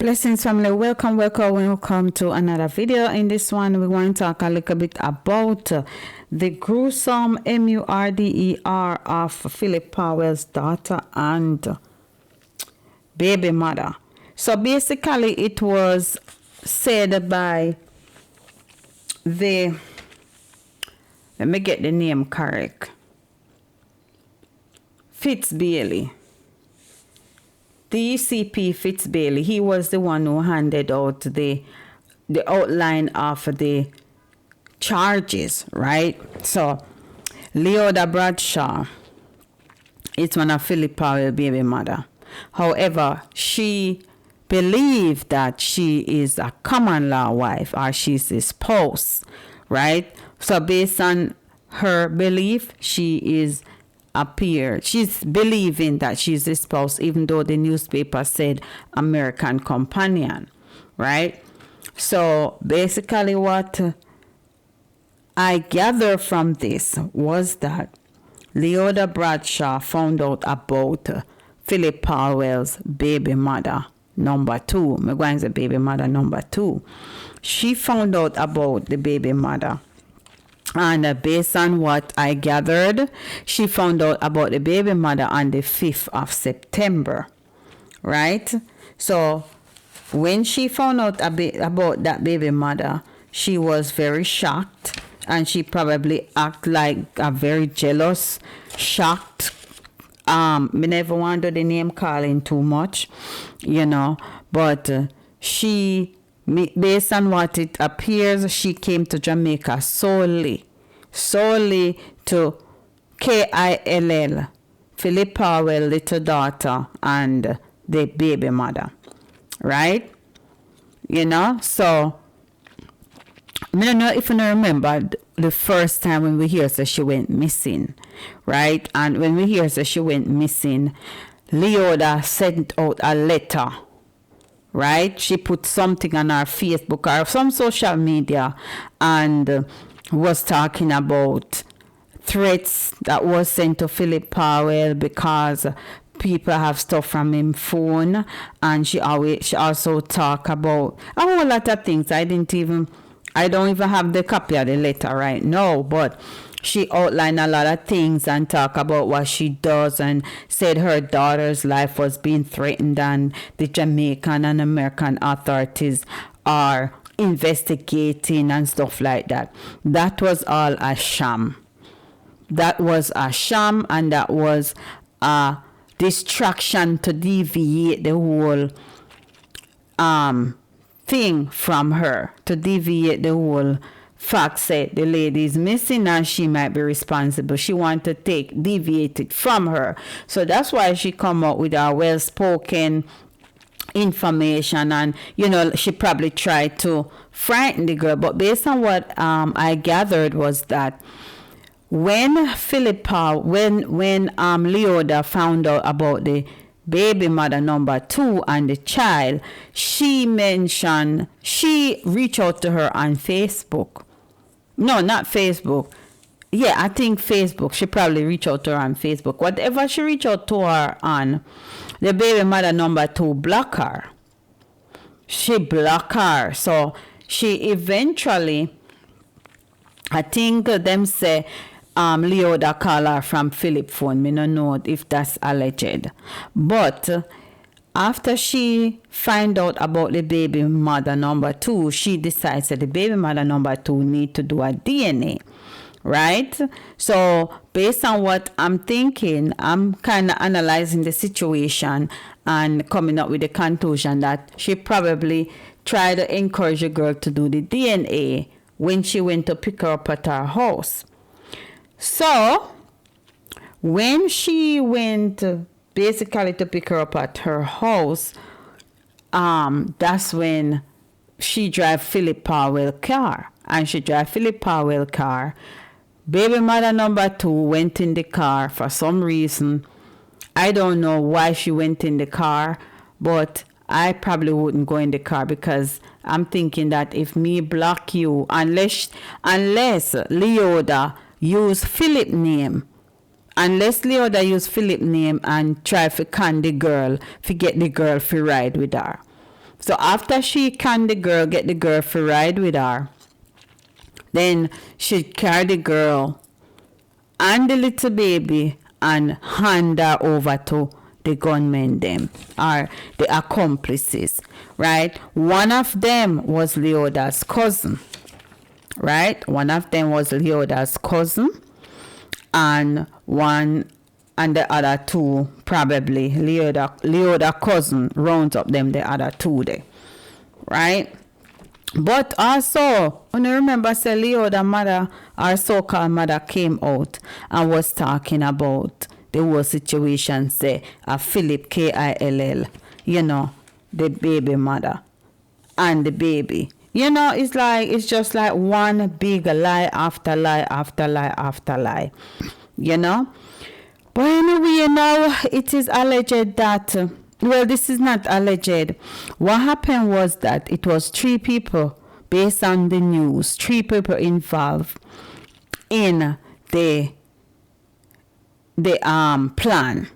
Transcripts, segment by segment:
Blessings family, welcome to another video. In this one we want to talk a little bit about the gruesome murder of Phillip Paulwell's daughter and baby mother. So basically it was said by let me get the name correct, Fitzbailey. DCP Fitzbailey, he was the one who handed out the outline of the charges, right? So, Lleado Bradshaw is one of Phillip Paulwell's baby mother. However, she believed that she is a common law wife or she's his spouse, right? So, based on her belief, she's believing that she's the spouse, even though the newspaper said American companion, right? So basically what I gather from this was that Lleado Bradshaw found out about Phillip Paulwell's baby mother number 2. I'm going to say baby mother number 2. She found out about the baby mother. And based on what I gathered, she found out about the baby mother on the 5th of September, right? So when she found out about that baby mother, she was very shocked, and she probably acted like a very jealous, shocked. Me never want to do the name calling too much, but she, based on what it appears, she came to Jamaica solely to KILL, Phillip Paulwell, little daughter, and the baby mother, right? So I don't know if you remember the first time when we hear that she went missing, right? And when we hear that she went missing, Leoda sent out a letter, right? She put something on her Facebook or some social media and was talking about threats that was sent to Phillip Paulwell because people have stuff from him phone, and she also talk about a whole lot of things. I don't even have the copy of the letter right now, but she outlined a lot of things and talk about what she does, and said her daughter's life was being threatened and the Jamaican and American authorities are investigating and stuff like that. That was all a sham. That was a sham, and that was a distraction to deviate the whole thing from her, to deviate the whole fact said the lady is missing and she might be responsible. She wanted to deviate it from her. So that's why she come out with a well-spoken information, and she probably tried to frighten the girl. But based on what I gathered was that when Leoda found out about the baby mother number 2 and the child, she reached out to her on Facebook. No, not Facebook. Yeah, I think Facebook. She probably reached out to her on Facebook. Whatever she reached out to her on, the baby mother number 2 blocked her. She blocked her. So she eventually, I think them say, Leoda called her from Phillip phone. Me no know if that's alleged. But after she find out about the baby mother number 2, she decides that the baby mother number 2 need to do a DNA. Right? So based on what I'm thinking, I'm kind of analyzing the situation and coming up with the conclusion that she probably tried to encourage a girl to do the DNA when she went to pick her up at her house. So when she went basically to pick her up at her house, that's when she drive Phillip Paulwell car. And she drive Phillip Paulwell car. Baby mother number 2 went in the car for some reason. I don't know why she went in the car, but I probably wouldn't go in the car, because I'm thinking that if me block you, unless Leoda use Phillip name, and try to con the girl, to get the girl to ride with her. So after she can get the girl for ride with her, then she carry the girl and the little baby and hand her over to the gunmen them, or the accomplices, right? One of them was Leoda's cousin, right? One of them was Leoda's cousin, and the other two probably Leoda cousin rounds up them the other two there, right? But also, when you remember, say Leoda mother, our so-called mother, came out and was talking about the whole situation, say, a Phillip, Kill, you know, the baby mother and the baby. You know, it's just like one big lie after lie after lie after lie, you know. But anyway, you know, it is alleged that, well, this is not alleged. What happened was that it was 3 people, based on the news, 3 people involved in the plan,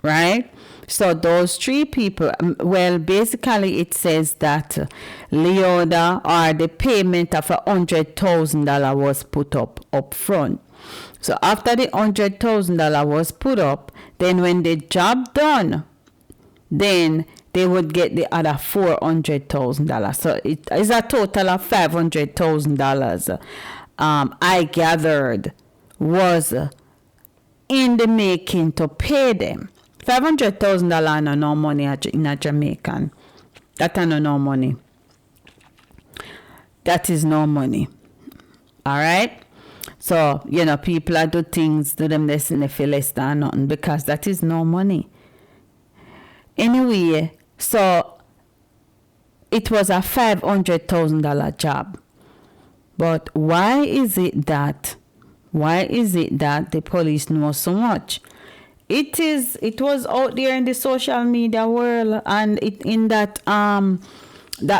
right? So those 3 people, well, basically it says that Leoda, or the payment of $100,000 was put up front. So after the $100,000 was put up, then when the job done, then they would get the other $400,000. So it is a total of $500,000. I gathered was in the making to pay them. $500,000 no money in a Jamaican. That ain't no money. That is no money. All right. So, you know, people do things to them less in the feel less than nothing, because that is no money. Anyway, so it was a $500,000 job. But why is it that the police know so much? It was out there in the social media world, and in that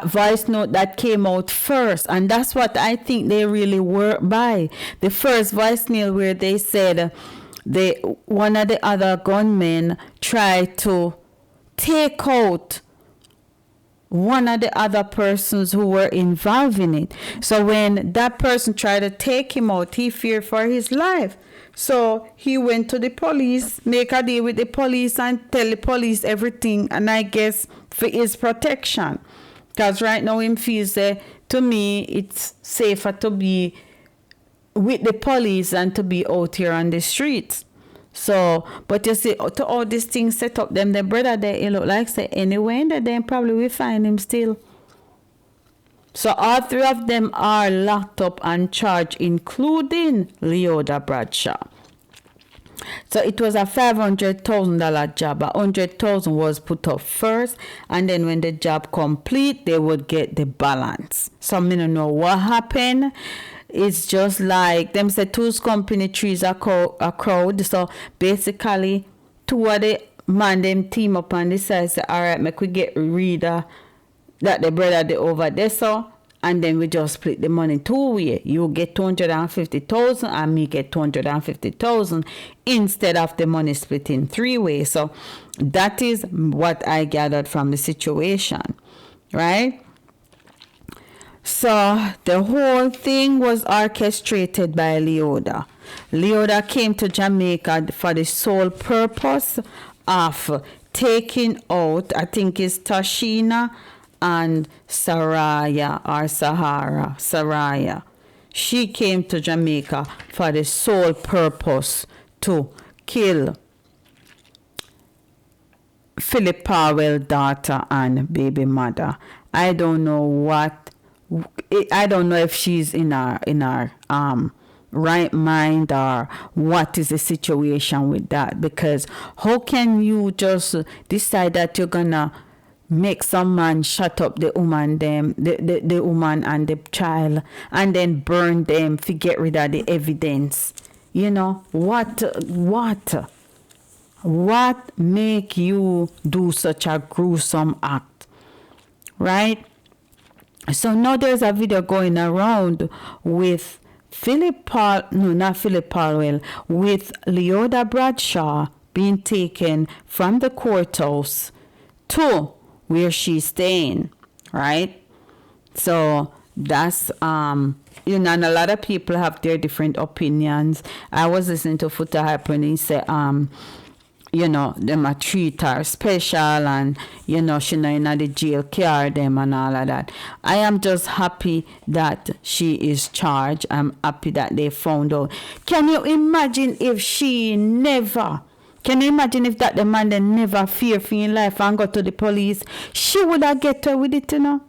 voice note that came out first, and that's what I think they really were by. The first voice note where they said one of the other gunmen tried to take out one of the other persons who were involved in it. So when that person tried to take him out, he feared for his life. So he went to the police, make a deal with the police, and tell the police everything, and I guess for his protection. Because right now him feels to me it's safer to be with the police than to be out here on the streets. So, but you see, to all these things set up, them the brother there, it look like say anyway, and then probably we find him still. So all 3 of them are locked up and charged, including Lleado Bradshaw. So it was a $500,000 job. $100,000 was put up first, and then when the job complete, they would get the balance. So I don't know what happened. It's just like them say 2's company, 3's a crowd. So basically, 2 of the man them team up on the side, say, all right, make we get rid of that the brother they over there, so, and then we just split the money 2 ways. You get 250,000 and me get 250,000 instead of the money split in 3 ways. So that is what I gathered from the situation, right? So the whole thing was orchestrated by Leoda. Leoda came to Jamaica for the sole purpose of taking out, I think it's Tashina and Saraya. She came to Jamaica for the sole purpose to kill Phillip Paulwell daughter and baby mother. I don't know if she's in her right mind, or what is the situation with that, because how can you just decide that you're gonna make some man shut up the woman the woman and the child, and then burn them to get rid of the evidence? You know, what make you do such a gruesome act, right? So now there's a video going around with Phillip Paulwell, with Lleado Bradshaw being taken from the courthouse to where she's staying. right? So that's you know, and a lot of people have their different opinions. I was listening to Foota Hype when he said you know, them a treat her special, and you know, she not in the jail care them and all of that. I am just happy that she is charged. I'm happy that they found out. Can you imagine if she never, can you imagine if that the man then never fear for his life and go to the police? She would have get her with it, you know.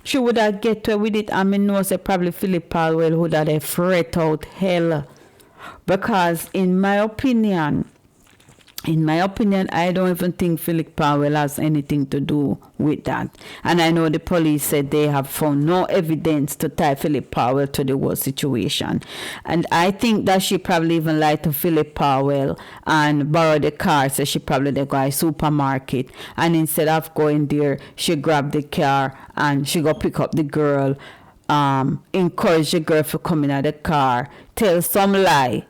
She would have get her with it. I mean, know say probably Phillip Paulwell would have fret out hell. Because in my opinion, I don't even think Phillip Paulwell has anything to do with that. And I know the police said they have found no evidence to tie Phillip Paulwell to the whole situation. And I think that she probably even lied to Phillip Paulwell and borrowed the car, so she probably they go to supermarket. And instead of going there, she grabbed the car and she go pick up the girl, encourage the girl to come in at the car, tell some lie,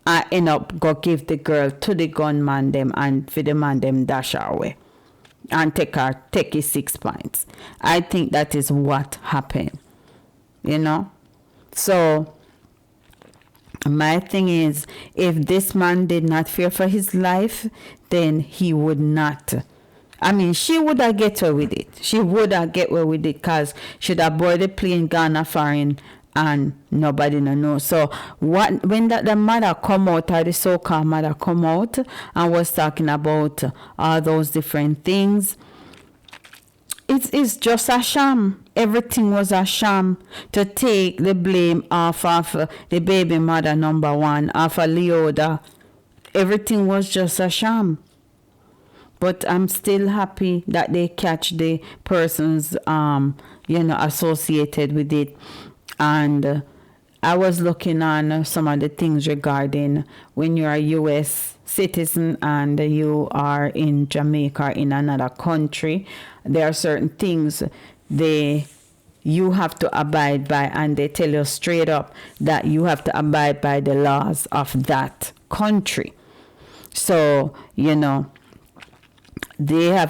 I end up go give the girl to the gunman them, and for the man them dash her away and take his 6 points. I think that is what happened, you know. So my thing is, if this man did not fear for his life, then he would not. I mean, she would have get away with it. She would have get away with it, because she'd have boarded the plane, gone a foreign, and nobody no know. So what when that the mother come out, or the so-called mother come out and was talking about all those different things, it's just a sham. Everything was a sham to take the blame off of the baby mother number one, off of Leoda. Everything was just a sham. But I'm still happy that they catch the persons you know, associated with it. And I was looking on some of the things regarding when you're a U.S. citizen and you are in Jamaica, in another country, there are certain things you have to abide by, and they tell you straight up that you have to abide by the laws of that country. So, you know,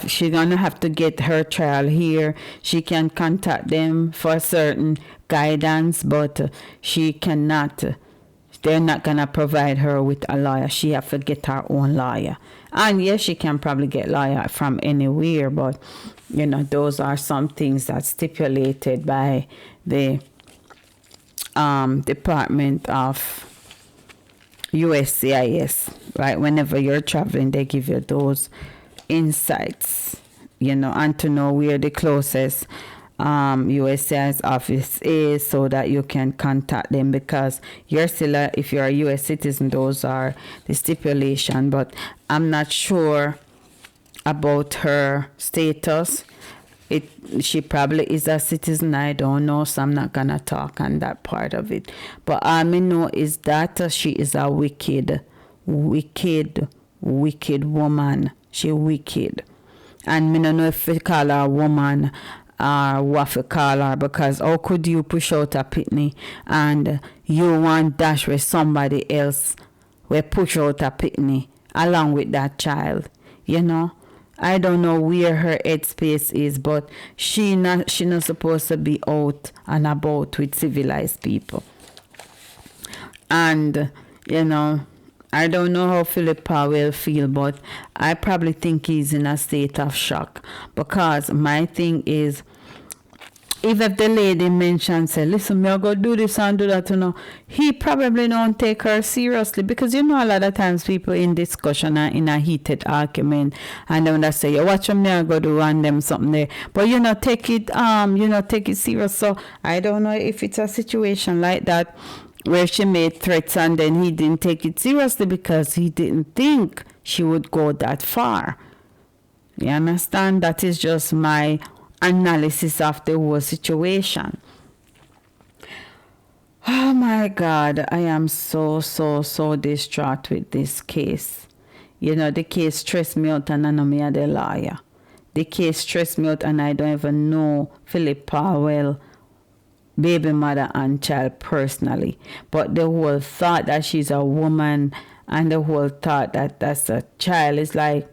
she's gonna have to get her trial here. She can contact them for certain guidance, but she cannot. They're not gonna provide her with a lawyer. She have to get her own lawyer. And yes, she can probably get lawyer from anywhere, but you know, those are some things that's stipulated by the Department of USCIS. Right? Whenever you're traveling, they give you those insights, you know, and to know where the closest USCIS office is, so that you can contact them, because you're still if you're a US citizen, those are the stipulation. But I'm not sure about her status. She probably is a citizen, I don't know, so I'm not gonna talk on that part of it. But all I know is that she is a wicked woman. She wicked. And me don't know if we call her a woman or what we call her, because how could you push out a pitney and you want dash with somebody else will push out a pitney along with that child, you know? I don't know where her headspace is, but she not supposed to be out and about with civilized people. And, you know, I don't know how Phillip Paulwell feel, but I probably think he's in a state of shock, because my thing is, if the lady mentions, say, listen, me I go do this and do that, you know, he probably don't take her seriously, because you know a lot of times people in discussion are in a heated argument, and then they say, you watch me I go do and them something there, but take it serious. So I don't know if it's a situation like that where she made threats and then he didn't take it seriously because he didn't think she would go that far. You understand? That is just my analysis of the whole situation. Oh my God, I am so distraught with this case. The case stressed me out, and I know me are the lawyer. The case stressed me out, and I don't even know Phillip Paulwell, baby mother and child personally. But the whole thought that she's a woman and the whole thought that that's a child is like,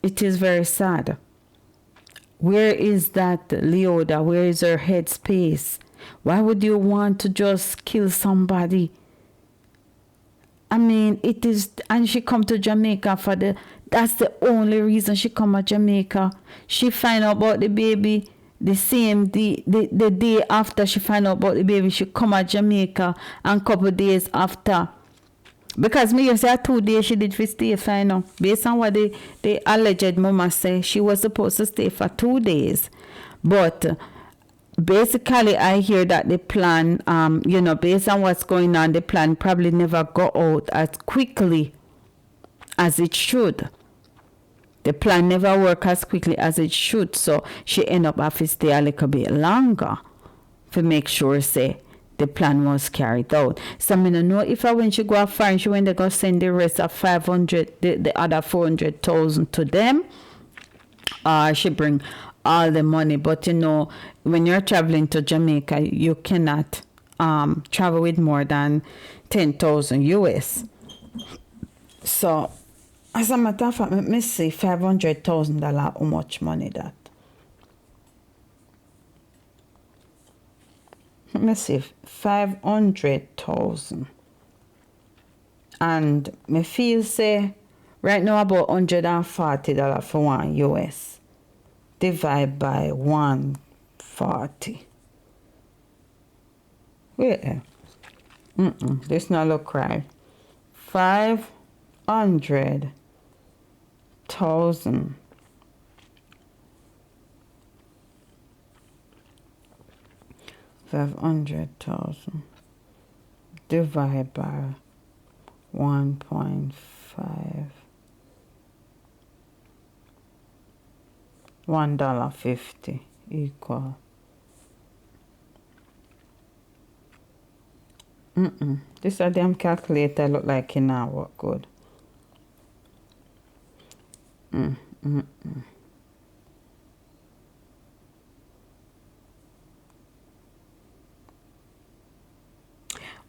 it is very sad. Where is that Leoda? Where is her headspace? Why would you want to just kill somebody? I mean, it is, and she come to Jamaica for that's the only reason she come to Jamaica. She find out about the baby the same day, the day after she find out about the baby, she come to Jamaica, and couple days after. Because me say 2 days she did for stay final. Based on what the alleged mama say, she was supposed to stay for 2 days. But basically I hear that the plan, based on what's going on, the plan probably never go out as quickly as it should. The plan never work as quickly as it should. So she end up having to stay a little bit longer to make sure, say, the plan was carried out. So I don't know if when she go foreign, she when they go send the rest of 500, the other 400,000 to them, or she bring all the money. But when you're traveling to Jamaica, you cannot travel with more than 10,000 US. So as a matter of fact, let me see $500,000, how much money that? Let me see, 500,000. And me feel say right now about $140 for one US. Divide by 140. Wait. This not look right. 500,000. 500,000 divided by 1.5. $1.50 equal. This a damn calculator look like it now work good.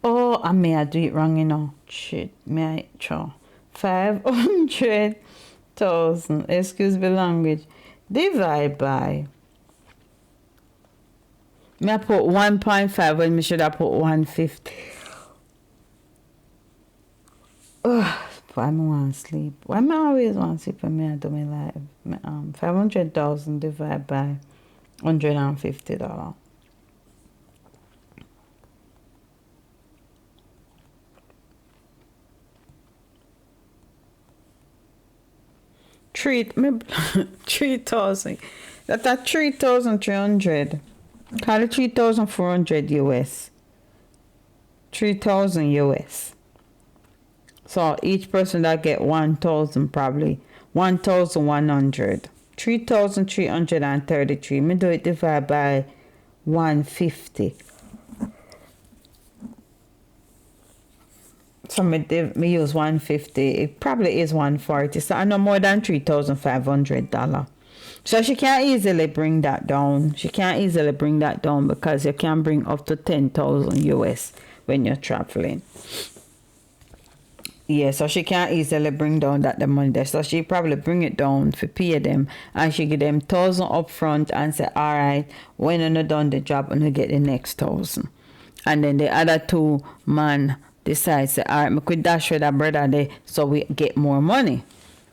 Oh, I may do it wrong, Shit, may I try? 500,000, excuse me language, divide by. May I put 1.5 when me should have put 150. Why me want to sleep? Why me always want to sleep when me do my life? 500,000 divided by $150. $3,000. That's 3,300. Call it 3,400 US. 3,000 US. So each person that get 1,000 probably 1,100. 3,333. Me do it divided by 150. So me use 150. It probably is 140. So I know more than $3,500. So she can't easily bring that down. She can't easily bring that down because you can bring up to 10,000 US when you're traveling. Yeah, so she can't easily bring down the money there. So she probably bring it down to pay them, and she give them 1,000 up front and say, all right, when you're done the job, and you get the next 1,000. And then the other two man decide, say, all right, I could dash with that brother there so we get more money.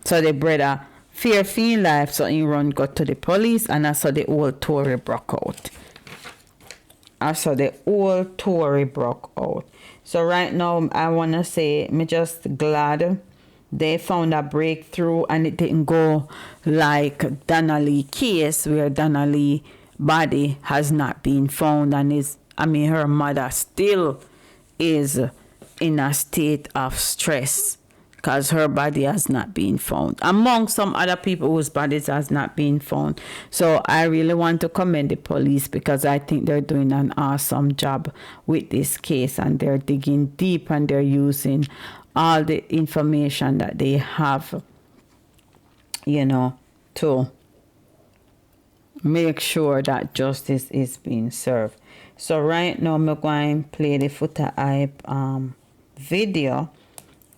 So the brother fear life, so he run got to the police, and that's how the whole story broke out. So right now, I want to say, me just glad they found a breakthrough, and it didn't go like Donnelly case, where Donnelly body has not been found, and her mother still is in a state of stress because her body has not been found, among some other people whose bodies has not been found. So I really want to commend the police, because I think they're doing an awesome job with this case, and they're digging deep, and they're using all the information that they have, to make sure that justice is being served. So right now I'm going to play the footer hype video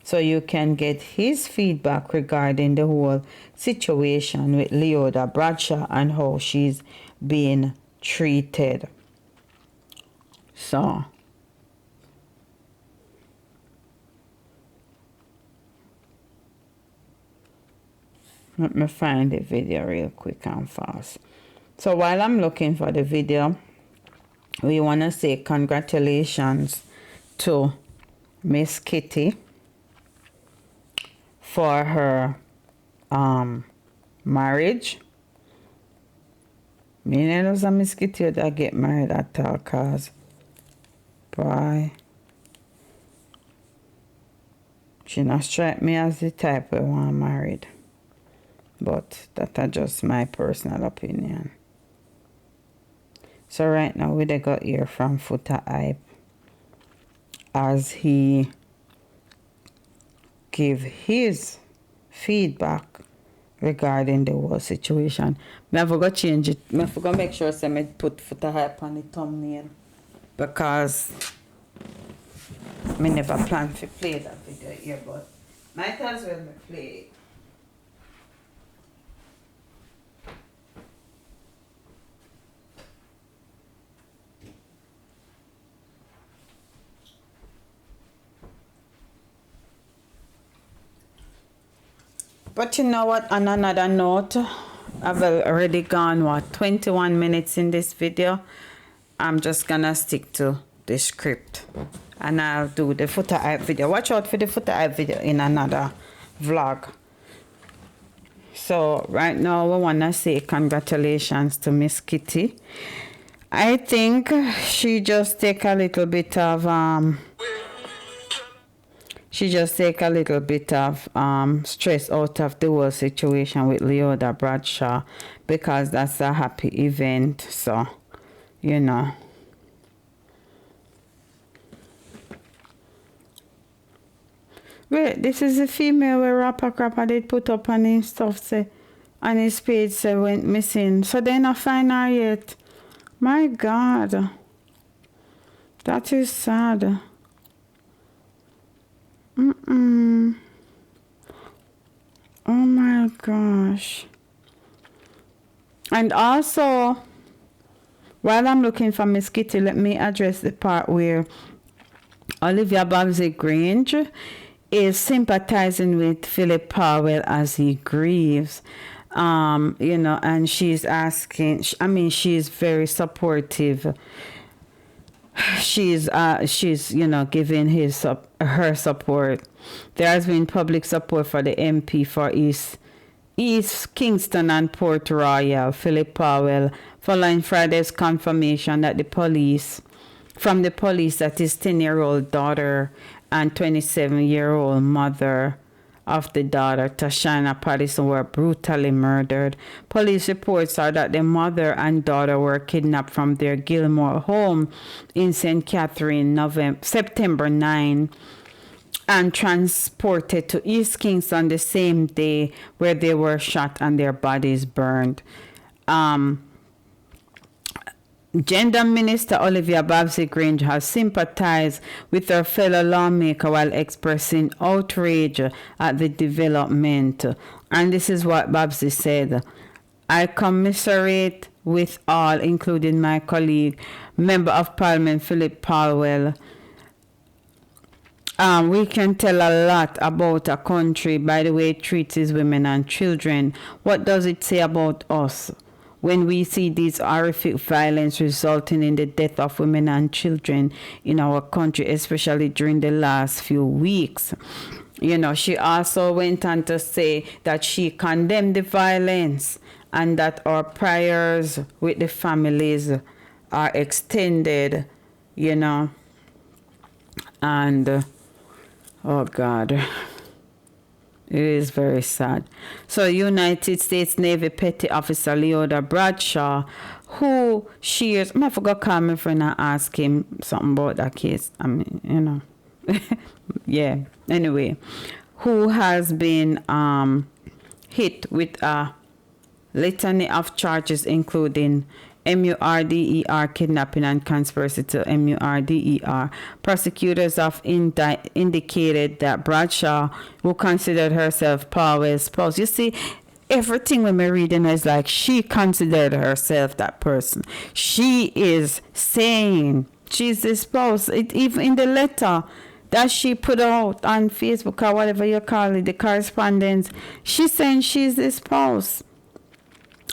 so you can get his feedback regarding the whole situation with Lleado Bradshaw and how she's being treated. So let me find the video real quick and fast. So while I'm looking for the video, we want to say congratulations to Miss Kitty for her marriage. Me knows a Miss Kitty that get married at all, cause boy, she not strike me as the type we want married. But that's just my personal opinion. So right now we got here from Foota Hype as he give his feedback regarding the whole situation. I forgot change it. I forgot make sure I put Foota Hype on the thumbnail because I never planned to play that video here, but might as well play it. But you know what, on another note, I've already gone, 21 minutes in this video. I'm just gonna stick to the script. And I'll do the Foota Hype video. Watch out for the Foota Hype video in another vlog. So right now, we wanna say congratulations to Miss Kitty. I think she just take a little bit of stress out of the whole situation with Lleado Bradshaw, because that's a happy event. So, you know. Wait, this is a female where Rapper Crapper did put up on his stuff, say, on his page, say, went missing. So they not find her yet. My God. That is sad. Oh my gosh. And also, while I'm looking for Miss Kitty, let me address the part where Olivia Babsy Grange is sympathizing with Phillip Paulwell as he grieves. You know, and she's asking, I mean, she's very supportive. She's you know, giving her support. There has been public support for the MP for East Kingston and Port Royal, Phillip Paulwell, following Friday's confirmation that from the police that his 10-year-old daughter and 27-year-old mother of the daughter, Tashana Pattison, were brutally murdered. Police reports are that the mother and daughter were kidnapped from their Gilmore home in St. Catherine, September 9, and transported to East Kingston the same day, where they were shot and their bodies burned. Gender Minister Olivia Babsy Grange has sympathized with her fellow lawmaker while expressing outrage at the development. And this is what Babsy said. I commiserate with all, including my colleague, Member of Parliament Phillip Paulwell. We can tell a lot about a country by the way it treats its women and children. What does it say about us? When we see these horrific violence resulting in the death of women and children in our country, especially during the last few weeks. You know, she also went on to say that she condemned the violence and that our prayers with the families are extended, you know. And, oh God. It is very sad. So United States Navy Petty Officer Lleado Bradshaw, who shares, I forgot to call my friend and ask him something about that case. I mean, you know. Yeah. Anyway, who has been hit with a litany of charges, including MURDER kidnapping and conspiracy to MURDER. Prosecutors have indicated that Bradshaw, who considered herself Paulwell's spouse, you see, everything when we're reading is like she considered herself that person. She is saying she's the spouse. It even in the letter that she put out on Facebook or whatever you call it, the correspondence, she's saying she's the spouse.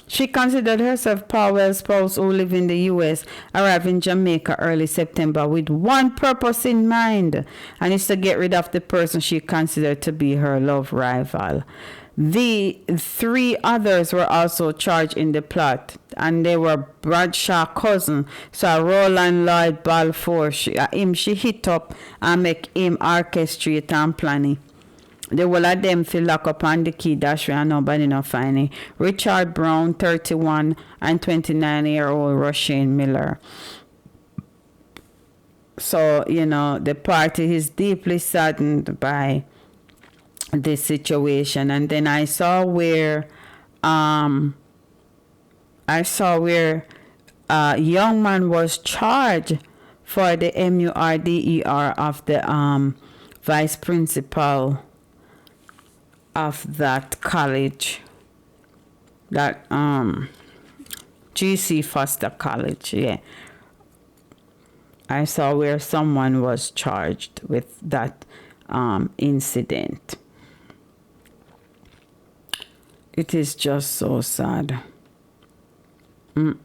She considered herself Paulwell's spouse who live in the U.S., arrived in Jamaica early September with one purpose in mind, and it's to get rid of the person she considered to be her love rival. The 3 others were also charged in the plot, and they were Bradshaw cousin, so Roland Lloyd Balfour. She hit up and make him orchestrate and planning. The whole of them feel lock up on the key dash and nobody not finding. Richard Brown, 31, and 29-year-old Rushane Miller. So, the party is deeply saddened by this situation. And then I saw where a young man was charged for the MURDER of the vice principal of that college, that GC Foster College. Yeah, I saw where someone was charged with that incident. It is just so sad. It's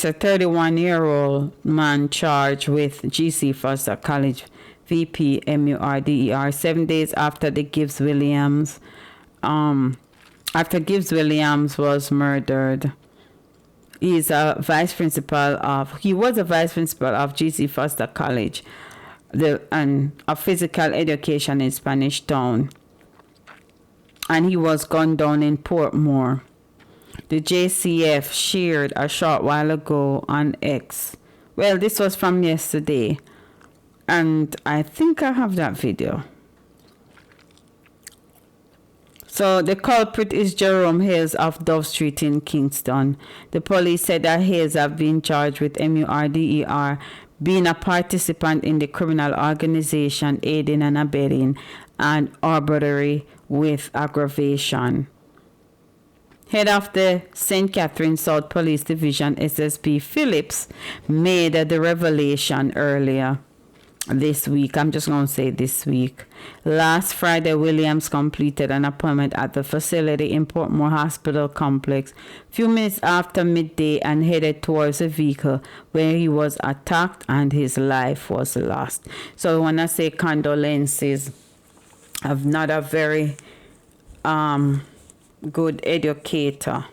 a 31-year-old man charged with GC Foster College VP MURDER 7 days after the Gibbs Williams was murdered. He was a vice principal of GC Foster College, of physical education in Spanish Town, and he was gunned down in Portmore. The JCF shared a short while ago on X. Well, this was from yesterday, and I think I have that video. So the culprit is Jerome Hayes of Dove Street in Kingston. The police said that Hayes have been charged with MURDER, being a participant in the criminal organization, aiding and abetting, and arbitrary with aggravation. Head of the St. Catherine South Police Division, SSP Phillips, made the revelation earlier this week. I'm just going to say this week. Last Friday, Williams completed an appointment at the facility in Portmore Hospital Complex few minutes after midday and headed towards a vehicle where he was attacked and his life was lost. So when I say condolences, I'm not a very good educator.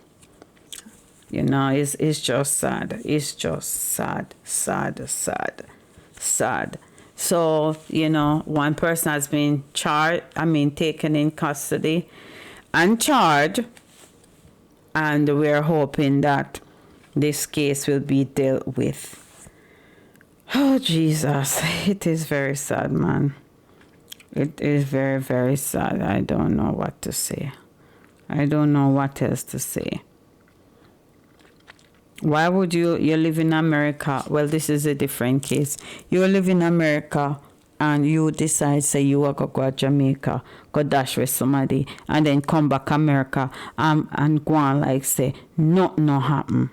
It's just sad. It's just sad. So, one person has been taken in custody and charged, and we're hoping that this case will be dealt with. Oh, Jesus. It is very sad, man. It is very, very sad. I don't know what to say. I don't know what else to say. Why would you live in America? Well, this is a different case. You live in America and you decide, say, you are going to go to Jamaica, go dash with somebody, and then come back America and go on like say, nothing no happen.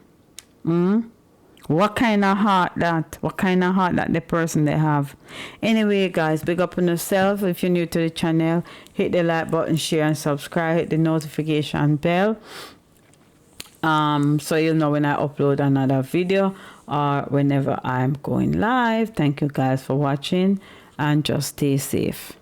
What kind of heart that? What kind of heart that the person they have? Anyway, guys, big up on yourself. If you're new to the channel, hit the like button, share, and subscribe. Hit the notification bell. So you'll know when I upload another video or whenever I'm going live. Thank you guys for watching, and just stay safe.